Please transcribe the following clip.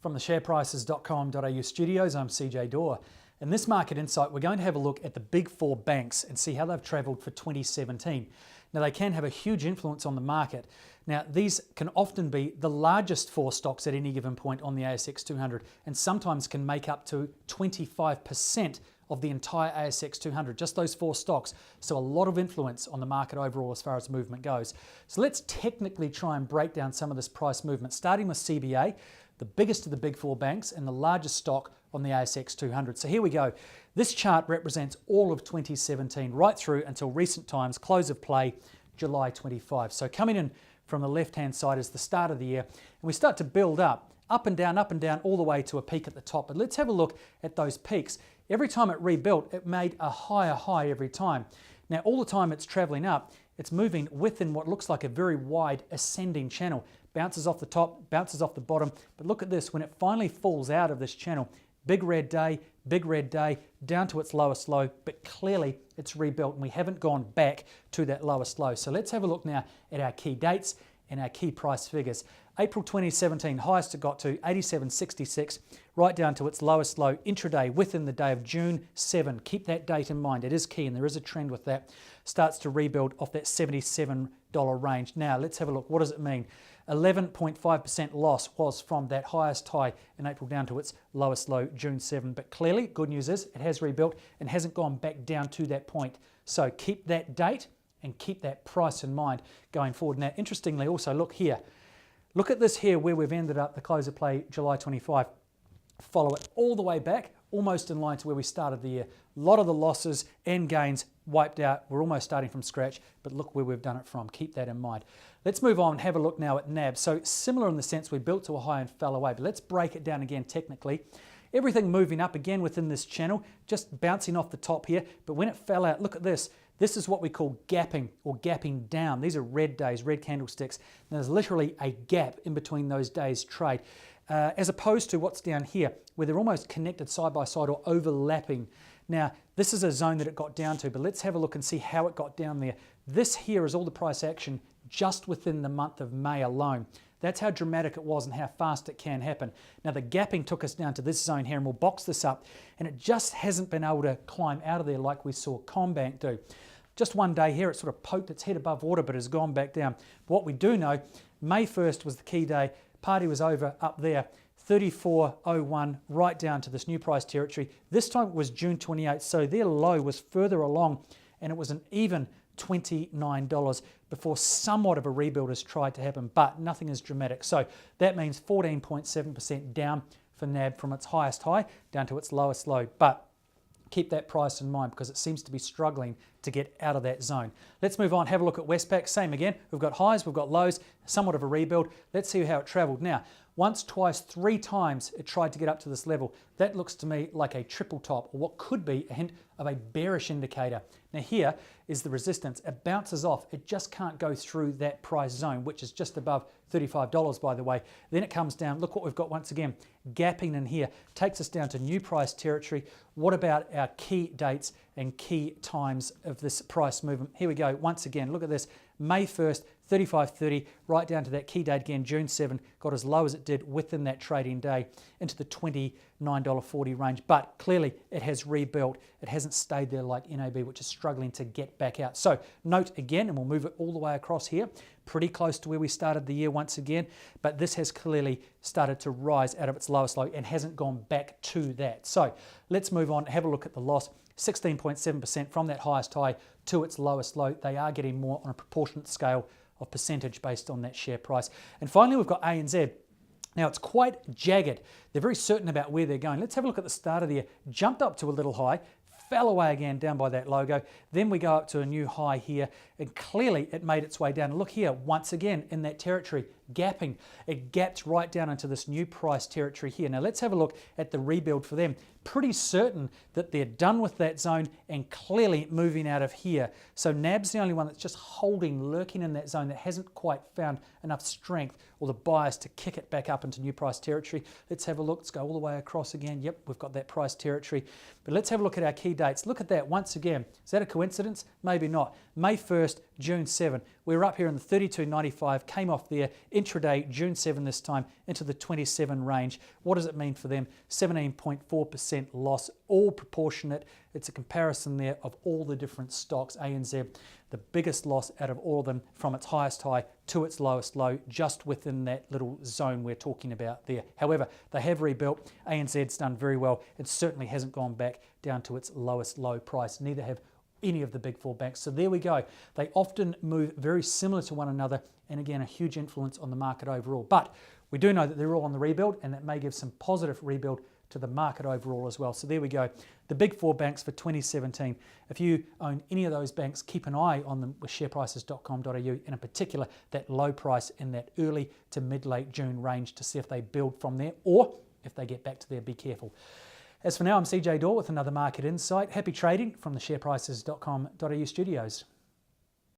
From the SharePrices.com.au studios, I'm CJ Dore. In this market insight, we're going to have a look at the big four banks and see how they've travelled for 2017. Now, they can have a huge influence on the market. Now, these can often be the largest four stocks at any given point on the ASX 200 and sometimes can make up to 25% of the entire ASX 200, just those four stocks. So a lot of influence on the market overall as far as movement goes. So let's technically try and break down some of this price movement, starting with CBA, the biggest of the big four banks and the largest stock on the ASX 200. So here we go. This chart represents all of 2017 right through until recent times, close of play, July 25. So coming in from the left-hand side is the start of the year, and we start to build up and down, all the way to a peak at the top. But let's have a look at those peaks. Every time it rebuilt, it made a higher high every time. Now, all the time it's traveling up, it's moving within what looks like a very wide ascending channel. Bounces off the top, bounces off the bottom. But look at this, when it finally falls out of this channel, big red day, down to its lowest low, but clearly it's rebuilt and we haven't gone back to that lowest low. So let's have a look now at our key dates and our key price figures. April 2017, highest it got to 87.66, right down to its lowest low intraday within the day of June 7. Keep that date in mind, it is key and there is a trend with that. Starts to rebuild off that $77 range. Now let's have a look, what does it mean? 11.5% loss was from that highest high in April down to its lowest low June 7. But clearly, good news is it has rebuilt and hasn't gone back down to that point. So keep that date and keep that price in mind going forward. Now, interestingly, also look here. Look at this here where we've ended up the close of play July 25. Follow it all the way back, almost in line to where we started the year. A lot of the losses and gains wiped out. We're almost starting from scratch, but look where we've done it from. Keep that in mind. Let's move on and have a look now at NAB. So similar in the sense we built to a high and fell away, but let's break it down again technically. Everything moving up again within this channel, just bouncing off the top here, but when it fell out, look at this. This is what we call gapping or gapping down. These are red days, red candlesticks. And there's literally a gap in between those days' trade, as opposed to what's down here, where they're almost connected side by side or overlapping. Now, this is a zone that it got down to, but let's have a look and see how it got down there. This here is all the price action just within the month of May alone. That's how dramatic it was and how fast it can happen. Now, the gapping took us down to this zone here, and we'll box this up, and it just hasn't been able to climb out of there like we saw CommBank do. Just one day here, it sort of poked its head above water, but has gone back down. What we do know, May 1st was the key day. Party was over up there, 34.01, right down to this new price territory. This time it was June 28th, so their low was further along, and it was an even $29 before somewhat of a rebuild has tried to happen, but nothing is dramatic. So that means 14.7% down for NAB from its highest high down to its lowest low. But keep that price in mind because it seems to be struggling to get out of that zone. Let's move on, have a look at Westpac. Same again, we've got highs, we've got lows, somewhat of a rebuild. Let's see how it travelled. Now, once, twice, three times it tried to get up to this level. That looks to me like a triple top, or what could be a hint of a bearish indicator. Now here is the resistance. It bounces off. It just can't go through that price zone, which is just above $35, by the way. Then it comes down. Look what we've got once again. Gapping in here. Takes us down to new price territory. What about our key dates and key times of this price movement? Here we go. Once again, look at this. May 1st, 35.30, right down to that key date again, June 7, got as low as it did within that trading day into the $29.40 range. But clearly it has rebuilt. It hasn't stayed there like NAB, which is struggling to get back out. So note again, and we'll move it all the way across here, pretty close to where we started the year once again, but this has clearly started to rise out of its lowest low and hasn't gone back to that. So let's move on, have a look at the loss. 16.7% from that highest high to its lowest low. They are getting more on a proportionate scale of percentage based on that share price. And finally, we've got ANZ. Now, it's quite jagged. They're very certain about where they're going. Let's have a look at the start of the year. Jumped up to a little high, fell away again down by that logo. Then we go up to a new high here, and clearly it made its way down. And look here, once again in that territory, gapping. It gapped right down into this new price territory here. Now let's have a look at the rebuild for them. Pretty certain that they're done with that zone and clearly moving out of here. So NAB's the only one that's just holding, lurking in that zone that hasn't quite found enough strength or the bias to kick it back up into new price territory. Let's have a look. Let's go all the way across again. Yep, we've got that price territory. But let's have a look at our key dates. Look at that once again. Is that a coincidence? Maybe not. May 1st, June 7. We were up here in the 32.95, came off there intraday, June 7 this time, into the 27 range. What does it mean for them? 17.4% loss, all proportionate. It's a comparison there of all the different stocks. ANZ, the biggest loss out of all of them from its highest high to its lowest low, just within that little zone we're talking about there. However, they have rebuilt. ANZ's done very well. It certainly hasn't gone back down to its lowest low price. Neither have any of the big four banks. So there we go. They often move very similar to one another, and again, a huge influence on the market overall. But we do know that they're all on the rebuild, and that may give some positive rebuild to the market overall as well. So there we go. The big four banks for 2017. If you own any of those banks, keep an eye on them with SharePrices.com.au, and in particular, that low price in that early to mid-late June range to see if they build from there, or if they get back to there, be careful. As for now, I'm CJ Dore with another market insight. Happy trading from the SharePrices.com.au studios.